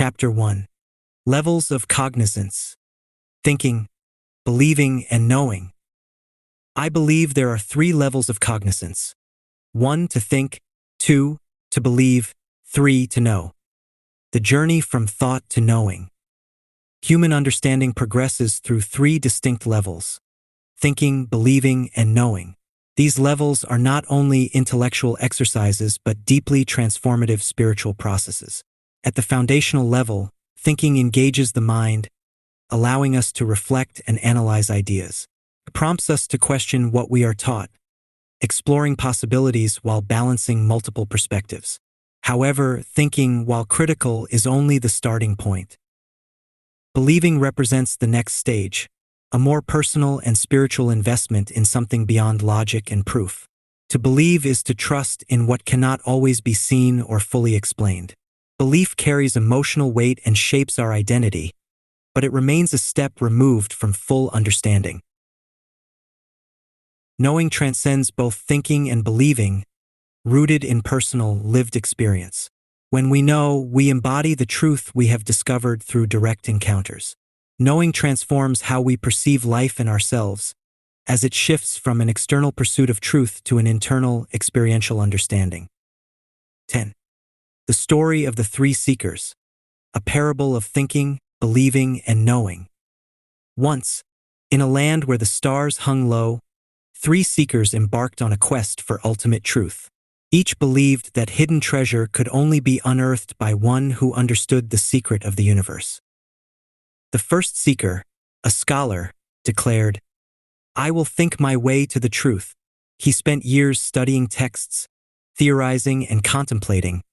Chapter 1. Levels of cognizance. Thinking, believing, and knowing. I believe there are 3 levels of cognizance. 1. To think. 2. To believe. 3. To know. The journey from thought to knowing. Human understanding progresses through 3 distinct levels: thinking, believing, and knowing. These levels are not only intellectual exercises but deeply transformative spiritual processes. At the foundational level, thinking engages the mind, allowing us to reflect and analyze ideas. It prompts us to question what we are taught, exploring possibilities while balancing multiple perspectives. However, thinking, while critical, is only the starting point. Believing represents the next stage, a more personal and spiritual investment in something beyond logic and proof. To believe is to trust in what cannot always be seen or fully explained. Belief carries emotional weight and shapes our identity, but it remains a step removed from full understanding. Knowing transcends both thinking and believing, rooted in personal, lived experience. When we know, we embody the truth we have discovered through direct encounters. Knowing transforms how we perceive life and ourselves, as it shifts from an external pursuit of truth to an internal, experiential understanding. 10. The story of the 3 seekers, a parable of thinking, believing, and knowing. Once, in a land where the stars hung low, 3 seekers embarked on a quest for ultimate truth. Each believed that hidden treasure could only be unearthed by one who understood the secret of the universe. The first seeker, a scholar, declared, "I will think my way to the truth." He spent years studying texts, theorizing, and contemplating,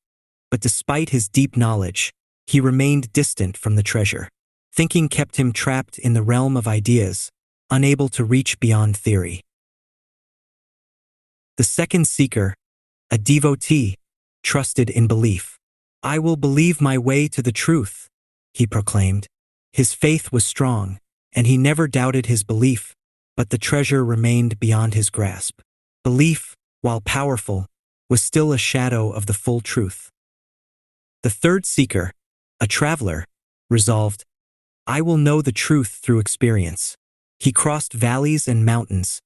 but despite his deep knowledge, he remained distant from the treasure. Thinking kept him trapped in the realm of ideas, unable to reach beyond theory. The second seeker, a devotee, trusted in belief. "I will believe my way to the truth," he proclaimed. His faith was strong, and he never doubted his belief, but the treasure remained beyond his grasp. Belief, while powerful, was still a shadow of the full truth. The third seeker, a traveler, resolved, "I will know the truth through experience." He crossed valleys and mountains,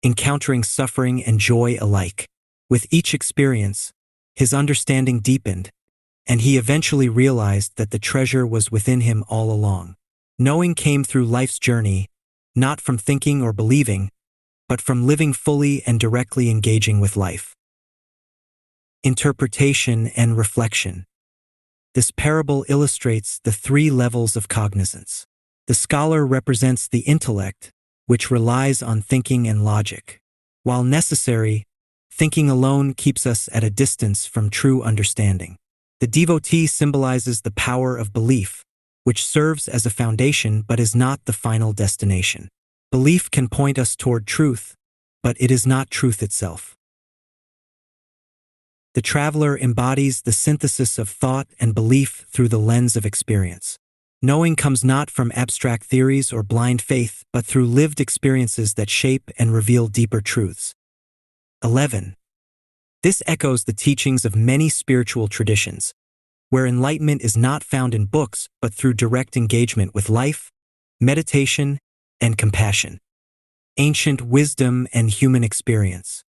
encountering suffering and joy alike. With each experience, his understanding deepened, and he eventually realized that the treasure was within him all along. Knowing came through life's journey, not from thinking or believing, but from living fully and directly engaging with life. Interpretation and reflection. This parable illustrates the 3 levels of cognizance. The scholar represents the intellect, which relies on thinking and logic. While necessary, thinking alone keeps us at a distance from true understanding. The devotee symbolizes the power of belief, which serves as a foundation but is not the final destination. Belief can point us toward truth, but it is not truth itself. The traveler embodies the synthesis of thought and belief through the lens of experience. Knowing comes not from abstract theories or blind faith, but through lived experiences that shape and reveal deeper truths. 11. This echoes the teachings of many spiritual traditions, where enlightenment is not found in books but through direct engagement with life, meditation, and compassion. Ancient wisdom and human experience.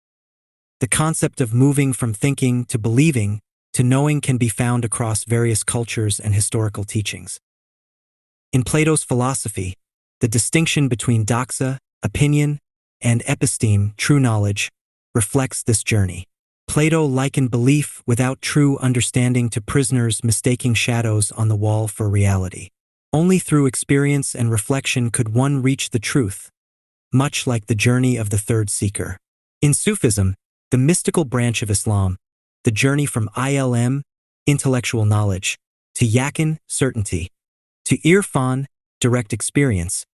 The concept of moving from thinking to believing to knowing can be found across various cultures and historical teachings. In Plato's philosophy, the distinction between doxa, opinion, and episteme, true knowledge, reflects this journey. Plato likened belief without true understanding to prisoners mistaking shadows on the wall for reality. Only through experience and reflection could one reach the truth, much like the journey of the third seeker. In Sufism, the mystical branch of Islam, the journey from ilm, intellectual knowledge, to yaqin, certainty, to irfan, direct experience,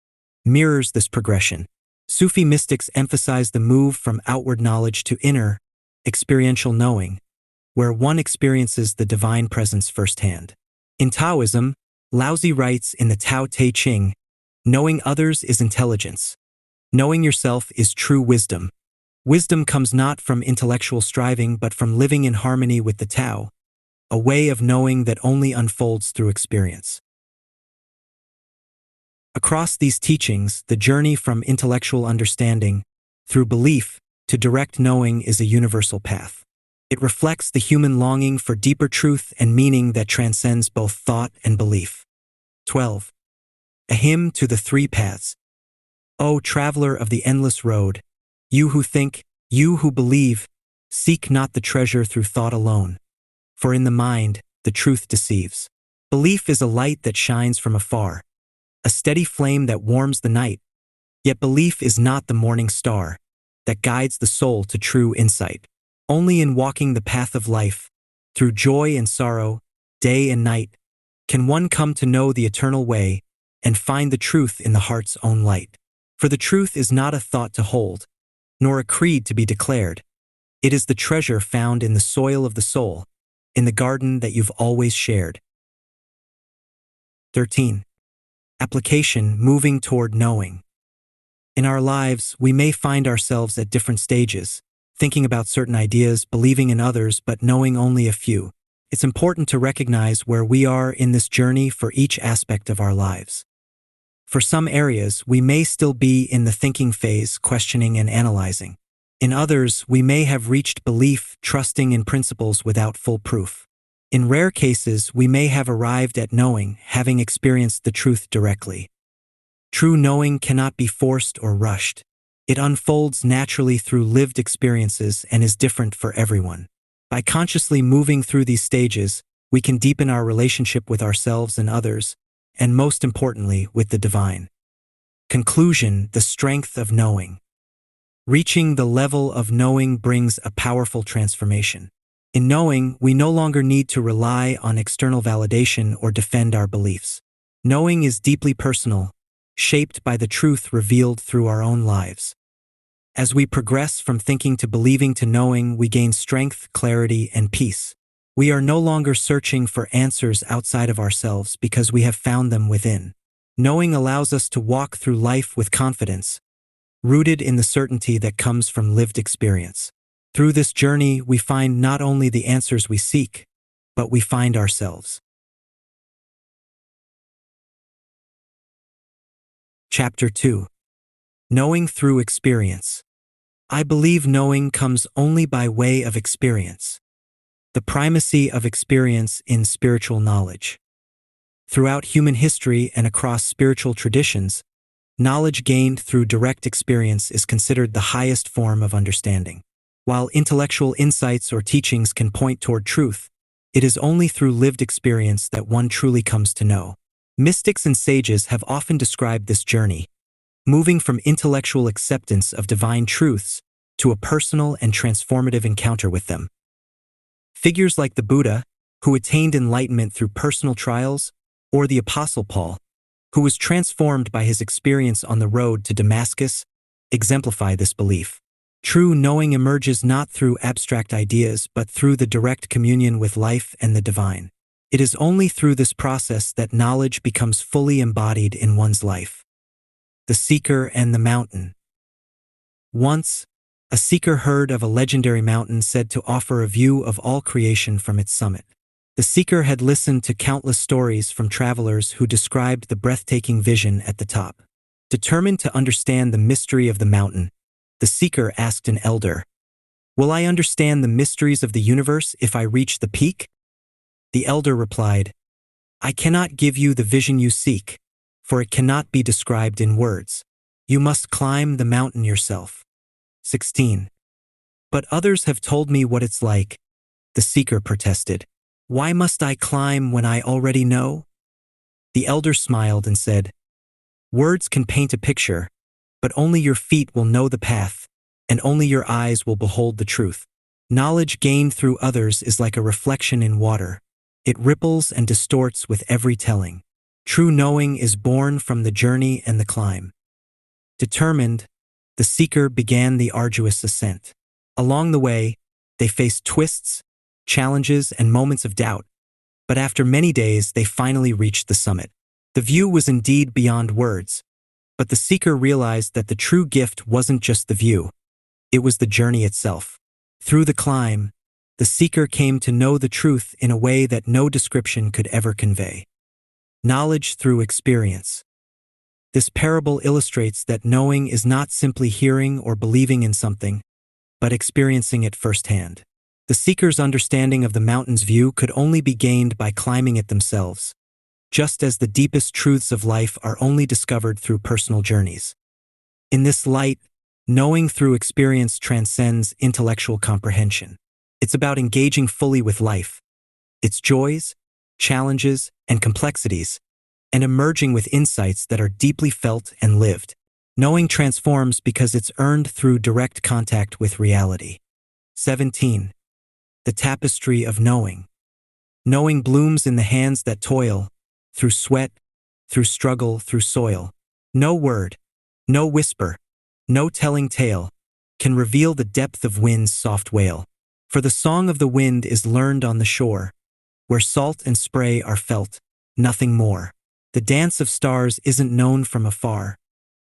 mirrors this progression. Sufi mystics emphasize the move from outward knowledge to inner, experiential knowing, where one experiences the divine presence firsthand. In Taoism, Laozi writes in the Tao Te Ching, "Knowing others is intelligence. Knowing yourself is true wisdom." Wisdom comes not from intellectual striving but from living in harmony with the Tao, a way of knowing that only unfolds through experience. Across these teachings, the journey from intellectual understanding, through belief, to direct knowing is a universal path. It reflects the human longing for deeper truth and meaning that transcends both thought and belief. 12. A hymn to the three paths. O traveler of the endless road, you who think, you who believe, seek not the treasure through thought alone. For in the mind, the truth deceives. Belief is a light that shines from afar, a steady flame that warms the night. Yet belief is not the morning star that guides the soul to true insight. Only in walking the path of life, through joy and sorrow, day and night, can one come to know the eternal way and find the truth in the heart's own light. For the truth is not a thought to hold, nor a creed to be declared. It is the treasure found in the soil of the soul, in the garden that you've always shared. 13. Application, moving toward knowing. In our lives, we may find ourselves at different stages, thinking about certain ideas, believing in others, but knowing only a few. It's important to recognize where we are in this journey for each aspect of our lives. For some areas, we may still be in the thinking phase, questioning and analyzing. In others, we may have reached belief, trusting in principles without full proof. In rare cases, we may have arrived at knowing, having experienced the truth directly. True knowing cannot be forced or rushed. It unfolds naturally through lived experiences and is different for everyone. By consciously moving through these stages, we can deepen our relationship with ourselves and others, and most importantly, with the divine. Conclusion, the strength of knowing. Reaching the level of knowing brings a powerful transformation. In knowing, we no longer need to rely on external validation or defend our beliefs. Knowing is deeply personal, shaped by the truth revealed through our own lives. As we progress from thinking to believing to knowing, we gain strength, clarity, and peace. We are no longer searching for answers outside of ourselves because we have found them within. Knowing allows us to walk through life with confidence, rooted in the certainty that comes from lived experience. Through this journey, we find not only the answers we seek, but we find ourselves. Chapter 2. Knowing through experience. I believe knowing comes only by way of experience. The primacy of experience in spiritual knowledge. Throughout human history and across spiritual traditions, knowledge gained through direct experience is considered the highest form of understanding. While intellectual insights or teachings can point toward truth, it is only through lived experience that one truly comes to know. Mystics and sages have often described this journey, moving from intellectual acceptance of divine truths to a personal and transformative encounter with them. Figures like the Buddha, who attained enlightenment through personal trials, or the Apostle Paul, who was transformed by his experience on the road to Damascus, exemplify this belief. True knowing emerges not through abstract ideas but through the direct communion with life and the divine. It is only through this process that knowledge becomes fully embodied in one's life. The Seeker and the Mountain. Once, a seeker heard of a legendary mountain said to offer a view of all creation from its summit. The seeker had listened to countless stories from travelers who described the breathtaking vision at the top. Determined to understand the mystery of the mountain, the seeker asked an elder, "Will I understand the mysteries of the universe if I reach the peak?" The elder replied, "I cannot give you the vision you seek, for it cannot be described in words. You must climb the mountain yourself." 16. "But others have told me what it's like," the seeker protested. "Why must I climb when I already know?" The elder smiled and said, "Words can paint a picture, but only your feet will know the path, and only your eyes will behold the truth. Knowledge gained through others is like a reflection in water. It ripples and distorts with every telling. True knowing is born from the journey and the climb." Determined, the seeker began the arduous ascent. Along the way, they faced twists, challenges, and moments of doubt, but after many days they finally reached the summit. The view was indeed beyond words, but the seeker realized that the true gift wasn't just the view, it was the journey itself. Through the climb, the seeker came to know the truth in a way that no description could ever convey. Knowledge through experience. This parable illustrates that knowing is not simply hearing or believing in something, but experiencing it firsthand. The seeker's understanding of the mountain's view could only be gained by climbing it themselves, just as the deepest truths of life are only discovered through personal journeys. In this light, knowing through experience transcends intellectual comprehension. It's about engaging fully with life, its joys, challenges, and complexities, and emerging with insights that are deeply felt and lived. Knowing transforms because it's earned through direct contact with reality. 17. The tapestry of knowing. Knowing blooms in the hands that toil, through sweat, through struggle, through soil. No word, no whisper, no telling tale can reveal the depth of wind's soft wail. For the song of the wind is learned on the shore, where salt and spray are felt, nothing more. The dance of stars isn't known from afar,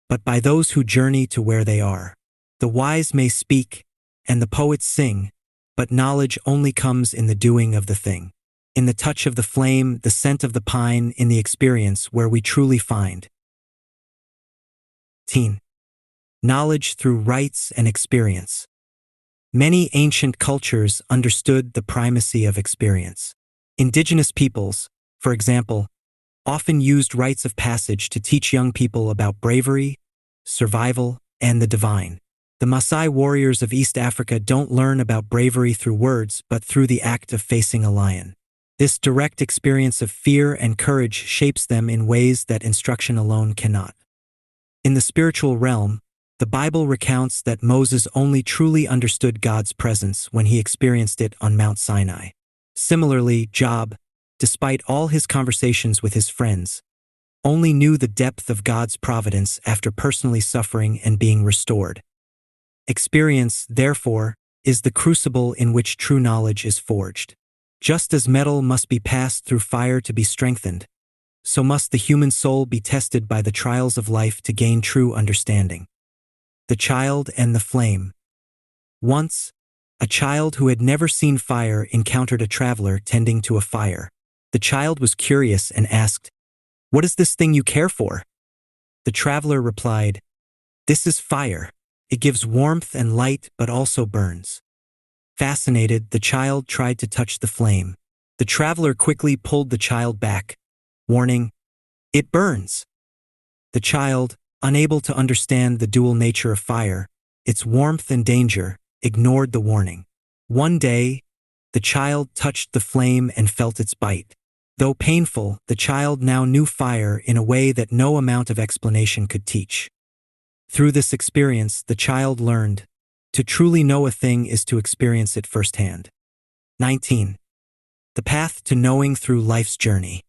but by those who journey to where they are. The wise may speak, and the poets sing, but knowledge only comes in the doing of the thing. In the touch of the flame, the scent of the pine, in the experience where we truly find. 18. Knowledge through rites and experience. Many ancient cultures understood the primacy of experience. Indigenous peoples, for example, often used rites of passage to teach young people about bravery, survival, and the divine. The Maasai warriors of East Africa don't learn about bravery through words but through the act of facing a lion. This direct experience of fear and courage shapes them in ways that instruction alone cannot. In the spiritual realm, the Bible recounts that Moses only truly understood God's presence when he experienced it on Mount Sinai. Similarly, Job, despite all his conversations with his friends, only knew the depth of God's providence after personally suffering and being restored. Experience, therefore, is the crucible in which true knowledge is forged. Just as metal must be passed through fire to be strengthened, so must the human soul be tested by the trials of life to gain true understanding. The child and the flame. Once, a child who had never seen fire encountered a traveler tending to a fire. The child was curious and asked, "What is this thing you care for?" The traveler replied, "This is fire. It gives warmth and light but also burns." Fascinated, the child tried to touch the flame. The traveler quickly pulled the child back, warning, "It burns." The child, unable to understand the dual nature of fire, its warmth and danger, ignored the warning. One day, the child touched the flame and felt its bite. Though painful, the child now knew fire in a way that no amount of explanation could teach. Through this experience, the child learned, to truly know a thing is to experience it firsthand. 19. The path to knowing through life's journey.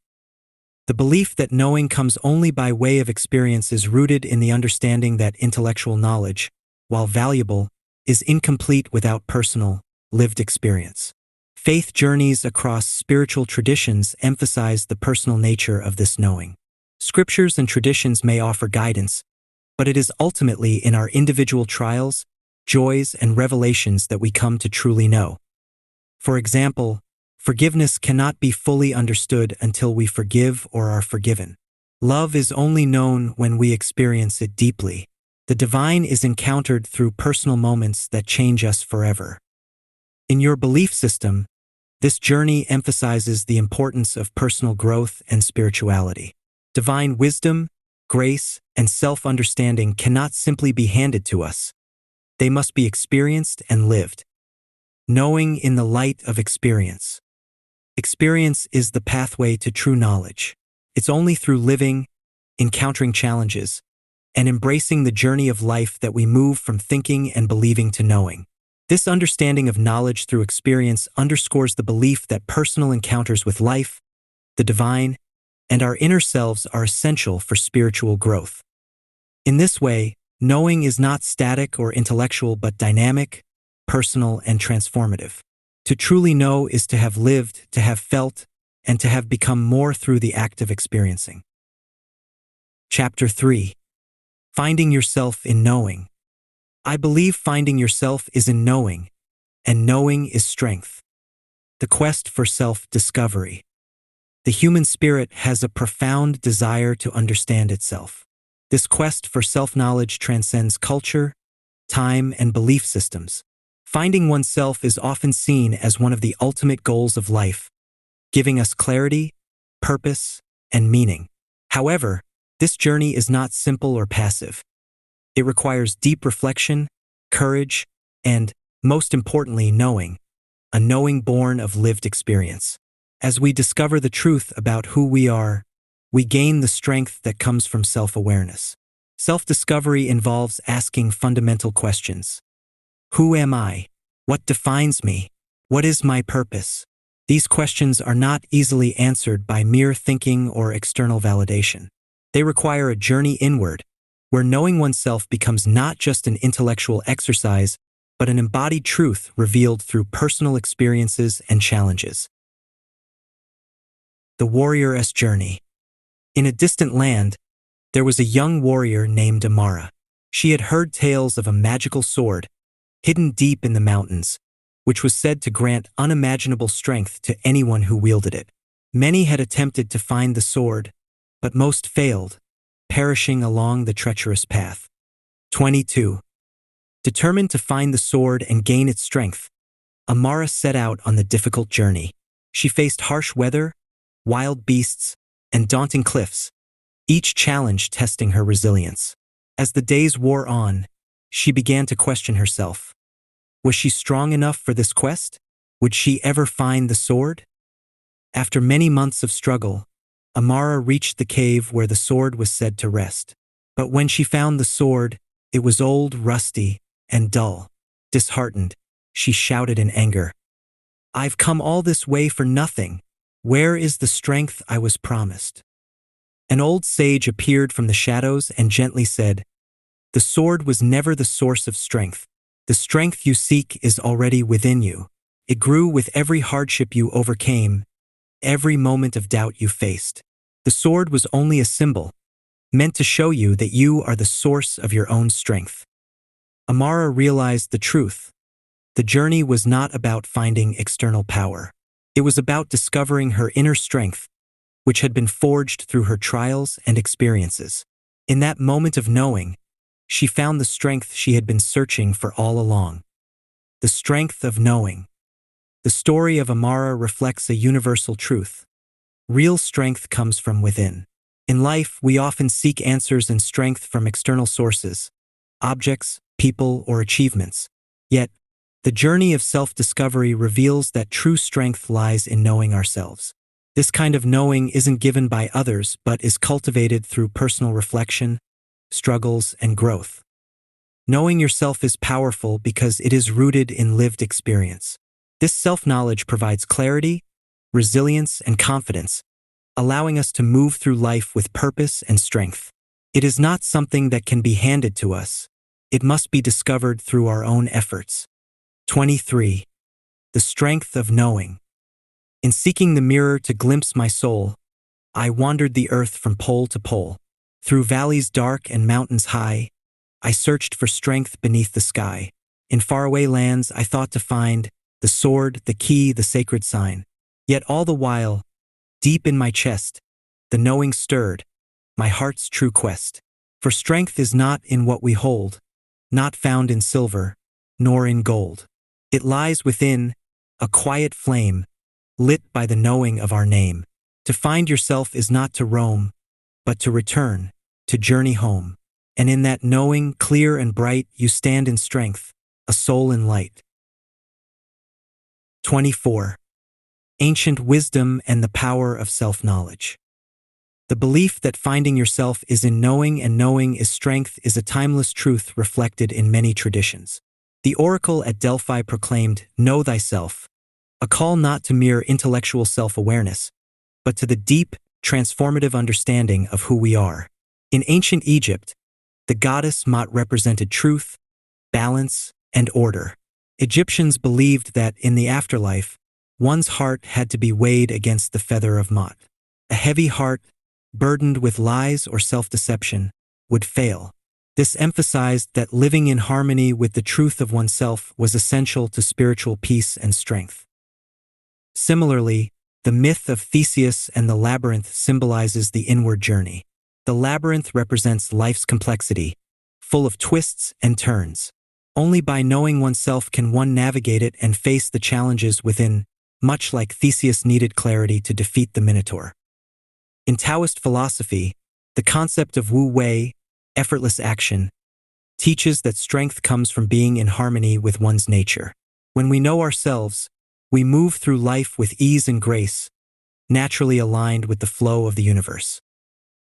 The belief that knowing comes only by way of experience is rooted in the understanding that intellectual knowledge, while valuable, is incomplete without personal, lived experience. Faith journeys across spiritual traditions emphasize the personal nature of this knowing. Scriptures and traditions may offer guidance, but it is ultimately in our individual trials, joys, and revelations that we come to truly know. For example, forgiveness cannot be fully understood until we forgive or are forgiven. Love is only known when we experience it deeply. The divine is encountered through personal moments that change us forever. In your belief system, this journey emphasizes the importance of personal growth and spirituality. Divine wisdom, grace, and self-understanding cannot simply be handed to us. They must be experienced and lived. Knowing in the light of experience. Experience is the pathway to true knowledge. It's only through living, encountering challenges, and embracing the journey of life that we move from thinking and believing to knowing. This understanding of knowledge through experience underscores the belief that personal encounters with life, the divine, and our inner selves are essential for spiritual growth. In this way, knowing is not static or intellectual but dynamic, personal, and transformative. To truly know is to have lived, to have felt, and to have become more through the act of experiencing. Chapter 3. Finding yourself in knowing. I believe finding yourself is in knowing, and knowing is strength. The quest for self-discovery. The human spirit has a profound desire to understand itself. This quest for self-knowledge transcends culture, time, and belief systems. Finding oneself is often seen as one of the ultimate goals of life, giving us clarity, purpose, and meaning. However, this journey is not simple or passive. It requires deep reflection, courage, and, most importantly, knowing. A knowing born of lived experience. As we discover the truth about who we are, we gain the strength that comes from self-awareness. Self-discovery involves asking fundamental questions. Who am I? What defines me? What is my purpose? These questions are not easily answered by mere thinking or external validation. They require a journey inward, where knowing oneself becomes not just an intellectual exercise, but an embodied truth revealed through personal experiences and challenges. The warrior's journey. In a distant land, there was a young warrior named Amara. She had heard tales of a magical sword, hidden deep in the mountains, which was said to grant unimaginable strength to anyone who wielded it. Many had attempted to find the sword, but most failed, perishing along the treacherous path. 22. Determined to find the sword and gain its strength, Amara set out on the difficult journey. She faced harsh weather, wild beasts, and daunting cliffs, each challenge testing her resilience. As the days wore on, she began to question herself. Was she strong enough for this quest? Would she ever find the sword? After many months of struggle, Amara reached the cave where the sword was said to rest. But when she found the sword, it was old, rusty, and dull. Disheartened, she shouted in anger, "I've come all this way for nothing. Where is the strength I was promised?" An old sage appeared from the shadows and gently said, "The sword was never the source of strength. The strength you seek is already within you. It grew with every hardship you overcame, every moment of doubt you faced. The sword was only a symbol, meant to show you that you are the source of your own strength." Amara realized the truth. The journey was not about finding external power. It was about discovering her inner strength, which had been forged through her trials and experiences. In that moment of knowing, she found the strength she had been searching for all along. The strength of knowing. The story of Amara reflects a universal truth. Real strength comes from within. In life, we often seek answers and strength from external sources, objects, people, or achievements. Yet, the journey of self-discovery reveals that true strength lies in knowing ourselves. This kind of knowing isn't given by others but is cultivated through personal reflection, struggles, and growth. Knowing yourself is powerful because it is rooted in lived experience. This self-knowledge provides clarity, resilience, and confidence, allowing us to move through life with purpose and strength. It is not something that can be handed to us. It must be discovered through our own efforts. 23. The strength of knowing. In seeking the mirror to glimpse my soul, I wandered the earth from pole to pole. Through valleys dark and mountains high, I searched for strength beneath the sky. In faraway lands I thought to find the sword, the key, the sacred sign. Yet all the while, deep in my chest, the knowing stirred, my heart's true quest. For strength is not in what we hold, not found in silver, nor in gold. It lies within, a quiet flame, lit by the knowing of our name. To find yourself is not to roam, but to return, to journey home. And in that knowing, clear and bright, you stand in strength, a soul in light. 24. Ancient wisdom and the power of self-knowledge. The belief that finding yourself is in knowing and knowing is strength is a timeless truth reflected in many traditions. The oracle at Delphi proclaimed, "Know thyself," a call not to mere intellectual self-awareness, but to the deep, transformative understanding of who we are. In ancient Egypt, the goddess Mot represented truth, balance, and order. Egyptians believed that in the afterlife, one's heart had to be weighed against the feather of Mot. A heavy heart, burdened with lies or self-deception, would fail. This emphasized that living in harmony with the truth of oneself was essential to spiritual peace and strength. Similarly, the myth of Theseus and the labyrinth symbolizes the inward journey. The labyrinth represents life's complexity, full of twists and turns. Only by knowing oneself can one navigate it and face the challenges within, much like Theseus needed clarity to defeat the Minotaur. In Taoist philosophy, the concept of Wu Wei, effortless action, teaches that strength comes from being in harmony with one's nature. When we know ourselves, we move through life with ease and grace, naturally aligned with the flow of the universe.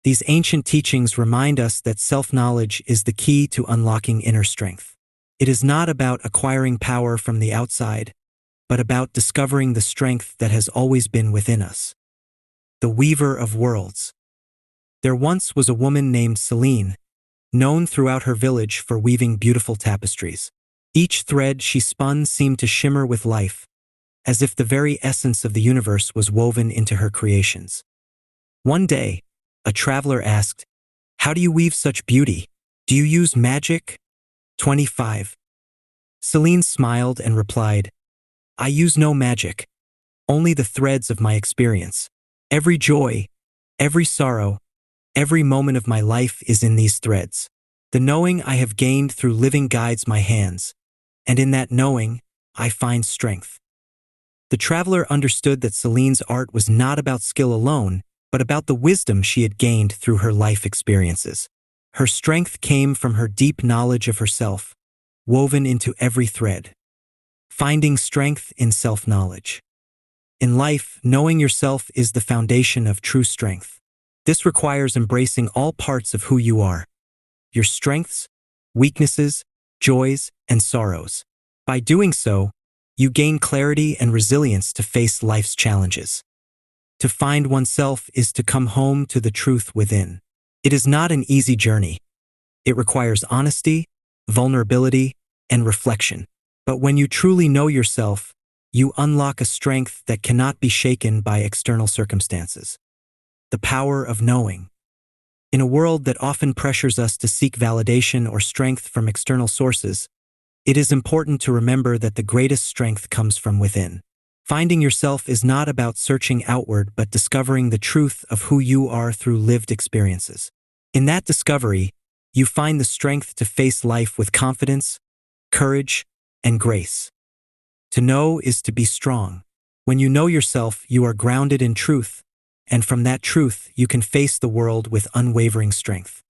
These ancient teachings remind us that self-knowledge is the key to unlocking inner strength. It is not about acquiring power from the outside, but about discovering the strength that has always been within us. The Weaver of Worlds. There once was a woman named Celine, known throughout her village for weaving beautiful tapestries. Each thread she spun seemed to shimmer with life, as if the very essence of the universe was woven into her creations. One day, a traveler asked, "How do you weave such beauty? Do you use magic?" 25. Celine smiled and replied, "I use no magic, only the threads of my experience. Every joy, every sorrow, every moment of my life is in these threads. The knowing I have gained through living guides my hands, and in that knowing, I find strength." The traveler understood that Celine's art was not about skill alone, but about the wisdom she had gained through her life experiences. Her strength came from her deep knowledge of herself, woven into every thread. Finding strength in self-knowledge. In life, knowing yourself is the foundation of true strength. This requires embracing all parts of who you are, your strengths, weaknesses, joys, and sorrows. By doing so, you gain clarity and resilience to face life's challenges. To find oneself is to come home to the truth within. It is not an easy journey. It requires honesty, vulnerability, and reflection. But when you truly know yourself, you unlock a strength that cannot be shaken by external circumstances. The power of knowing. In a world that often pressures us to seek validation or strength from external sources, it is important to remember that the greatest strength comes from within. Finding yourself is not about searching outward but discovering the truth of who you are through lived experiences. In that discovery, you find the strength to face life with confidence, courage, and grace. To know is to be strong. When you know yourself, you are grounded in truth, and from that truth, you can face the world with unwavering strength.